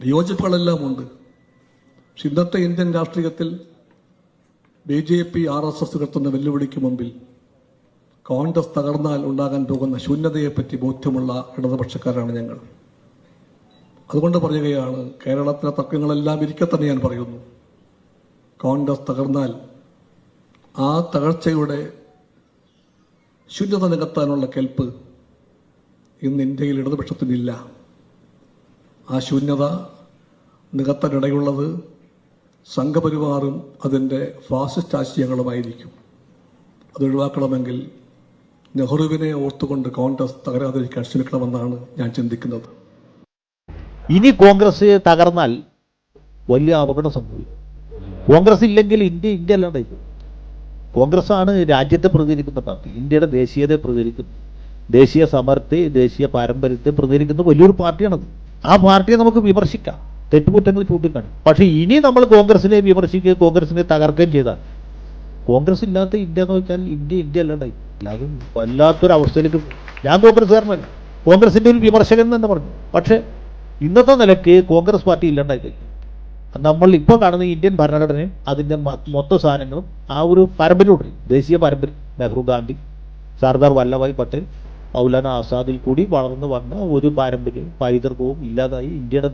വിയോജിപ്പുകളെല്ലാം ഉണ്ട്. പക്ഷെ ഇന്നത്തെ ഇന്ത്യൻ രാഷ്ട്രീയത്തിൽ BJP RSS ഉയർത്തുന്ന വെല്ലുവിളിക്ക് മുമ്പിൽ കോൺഗ്രസ് തകർന്നാൽ ഉണ്ടാകാൻ പോകുന്ന ശൂന്യതയെപ്പറ്റി ബോധ്യമുള്ള ഇടതുപക്ഷക്കാരാണ് ഞങ്ങൾ. അതുകൊണ്ട് പറയുകയാണ്, കേരളത്തിലെ തർക്കങ്ങളെല്ലാം ഇരിക്കെ തന്നെ ഞാൻ പറയുന്നു, കോൺഗ്രസ് തകർന്നാൽ ആ തകർച്ചയുടെ ശൂന്യത നികത്താനുള്ള കെൽപ്പ് ഇന്ന് ഇന്ത്യയിൽ ഇടതുപക്ഷത്തിനില്ല. ആ ശൂന്യത നികത്താനിടയുള്ളത് സംഘപരിവാറും അതിൻ്റെ ഫാസിസ്റ്റ് ആശയങ്ങളുമായിരിക്കും. അതൊഴിവാക്കണമെങ്കിൽ നെഹ്റുവിനെ ഓർത്തുകൊണ്ട് കോൺഗ്രസ് തകരാതിരിക്കാൻ ശ്രമിക്കണമെന്നാണ് ഞാൻ ചിന്തിക്കുന്നത്. ഇനി കോൺഗ്രസ് തകർന്നാൽ വലിയ അപകടം സംഭവിക്കും. കോൺഗ്രസ് ഇല്ലെങ്കിൽ ഇന്ത്യ അല്ലാണ്ടായി. കോൺഗ്രസ് ആണ് രാജ്യത്തെ പ്രതിനിധിക്കുന്ന പാർട്ടി, ഇന്ത്യയുടെ ദേശീയതയെ പ്രതിനിധിക്കുന്നു, ദേശീയ സമരത്തെ, ദേശീയ പാരമ്പര്യത്തെ പ്രതിനിധിക്കുന്ന വലിയൊരു പാർട്ടിയാണത്. ആ പാർട്ടിയെ നമുക്ക് വിമർശിക്കാം, തെറ്റുകുറ്റങ്ങൾ ചൂണ്ടിക്കാണും. പക്ഷേ ഇനി നമ്മൾ കോൺഗ്രസിനെ വിമർശിക്കുകയും കോൺഗ്രസിനെ തകർക്കുകയും ചെയ്താൽ കോൺഗ്രസ് ഇല്ലാത്ത ഇന്ത്യ എന്ന് വെച്ചാൽ ഇന്ത്യ അല്ലാണ്ടായി. അല്ലാതെ വല്ലാത്തൊരവസ്ഥയിലേക്ക്. ഞാൻ കോൺഗ്രസ്സുകാരനല്ല, കോൺഗ്രസിൻ്റെ ഒരു വിമർശകൻ തന്നെ പറഞ്ഞു. പക്ഷേ ഇന്നത്തെ നിലയ്ക്ക് കോൺഗ്രസ് പാർട്ടി ഇല്ലാണ്ടായി. നമ്മൾ ഇപ്പോൾ കാണുന്ന ഇന്ത്യൻ ഭരണഘടനയും അതിൻ്റെ മൊത്തം സാധനങ്ങളും ആ ഒരു പാരമ്പര്യമുണ്ട്, ദേശീയ പാരമ്പര്യം. നെഹ്റു, ഗാന്ധി, സർദാർ വല്ലഭായ് പട്ടേൽ, മൗലാന ആസാദിൽ കൂടി വളർന്നു വന്ന ഒരു പാരമ്പര്യവും പൈതൃകവും ഇല്ലാതായി ഇന്ത്യയുടെ